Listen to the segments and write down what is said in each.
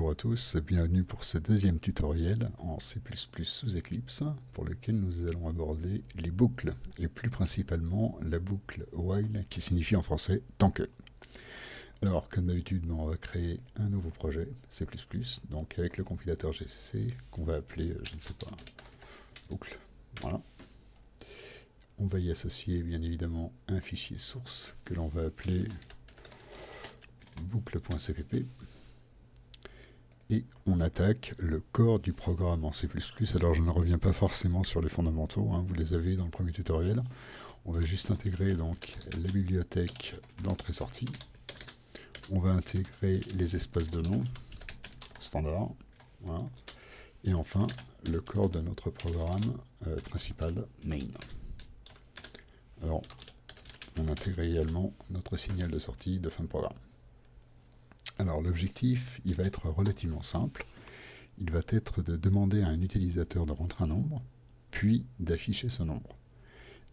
Bonjour à tous, bienvenue pour ce deuxième tutoriel en C++ sous Eclipse pour lequel nous allons aborder les boucles et plus principalement la boucle while qui signifie en français tant que. Alors comme d'habitude on va créer un nouveau projet C++, donc avec le compilateur GCC qu'on va appeler, je ne sais pas, boucle, voilà. On va y associer bien évidemment un fichier source que l'on va appeler boucle.cpp. Et on attaque le corps du programme en C++. Alors je ne reviens pas forcément sur les fondamentaux, hein, vous les avez dans le premier tutoriel. On va juste intégrer donc la bibliothèque d'entrée-sortie. On va intégrer les espaces de nom standard. Voilà. Et enfin, le corps de notre programme principal main. Alors, on intègre également notre signal de sortie de fin de programme. Alors l'objectif, il va être relativement simple. Il va être de demander à un utilisateur de rentrer un nombre, puis d'afficher ce nombre.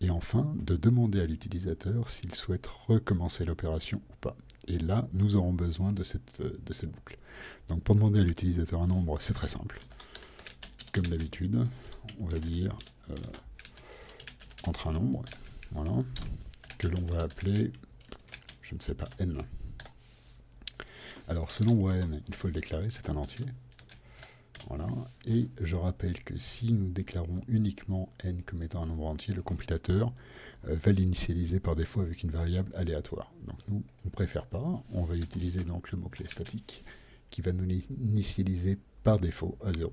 Et enfin, de demander à l'utilisateur s'il souhaite recommencer l'opération ou pas. Et là, nous aurons besoin de cette boucle. Donc pour demander à l'utilisateur un nombre, c'est très simple. Comme d'habitude, on va dire entre un nombre, voilà, que l'on va appeler, je ne sais pas, n. Alors ce nombre n, il faut le déclarer, c'est un entier. Voilà. Et je rappelle que si nous déclarons uniquement n comme étant un nombre entier, le compilateur va l'initialiser par défaut avec une variable aléatoire. Donc nous, on ne préfère pas. On va utiliser donc le mot-clé statique qui va nous l'initialiser par défaut à 0.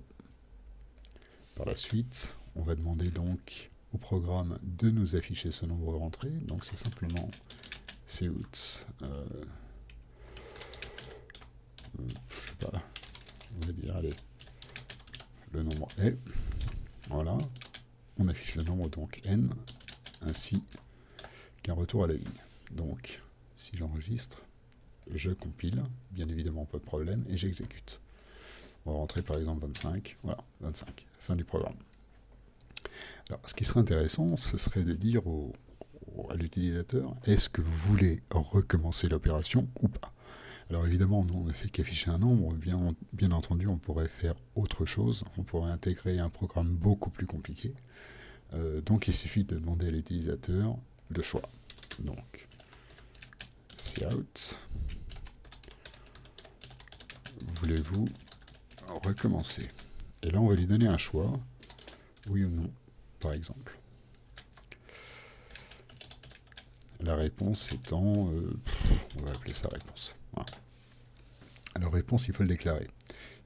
Par la suite, on va demander donc au programme de nous afficher ce nombre rentré. Donc c'est simplement cout. Je sais pas, on va dire, allez, le nombre est, voilà, on affiche le nombre donc n, ainsi qu'un retour à la ligne. Donc, si j'enregistre, je compile, bien évidemment pas de problème, et j'exécute. On va rentrer par exemple 25, voilà, 25, fin du programme. Alors, ce qui serait intéressant, ce serait de dire à l'utilisateur, est-ce que vous voulez recommencer l'opération ou pas? Alors évidemment, nous on ne fait qu'afficher un nombre, bien entendu on pourrait faire autre chose, on pourrait intégrer un programme beaucoup plus compliqué. Donc il suffit de demander à l'utilisateur le choix. Donc, cout, voulez-vous recommencer? Et là on va lui donner un choix, oui ou non, par exemple. La réponse étant, on va appeler ça réponse. Voilà. Alors réponse, il faut le déclarer.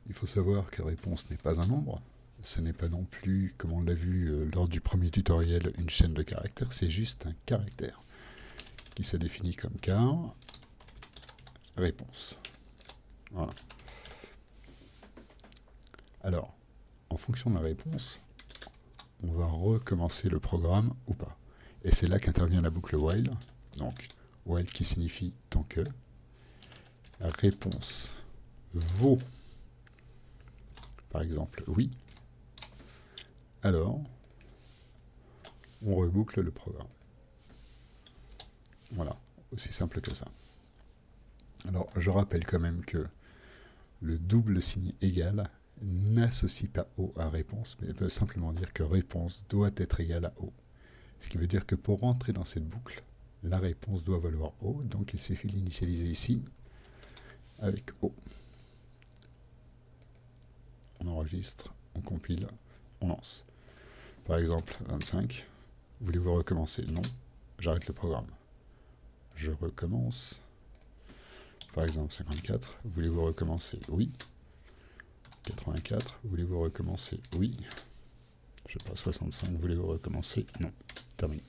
Il faut savoir que réponse n'est pas un nombre. Ce n'est pas non plus, comme on l'a vu lors du premier tutoriel, une chaîne de caractères. C'est juste un caractère qui se définit comme car réponse. Voilà. Alors, en fonction de la réponse, on va recommencer le programme ou pas. Et c'est là qu'intervient la boucle while. Donc, while qui signifie tant que. La réponse vaut, par exemple, oui. Alors, on reboucle le programme. Voilà, aussi simple que ça. Alors, je rappelle quand même que le double signe égal n'associe pas O à réponse, mais veut simplement dire que réponse doit être égale à O. Ce qui veut dire que pour rentrer dans cette boucle, la réponse doit valoir O, donc il suffit de l'initialiser ici avec O. On enregistre, on compile, on lance. Par exemple, 25, voulez-vous recommencer? Non, j'arrête le programme. Je recommence. Par exemple, 54, voulez-vous recommencer? Oui. 84, voulez-vous recommencer? Oui. Je sais pas, 65, voulez-vous recommencer? Non. Terminé.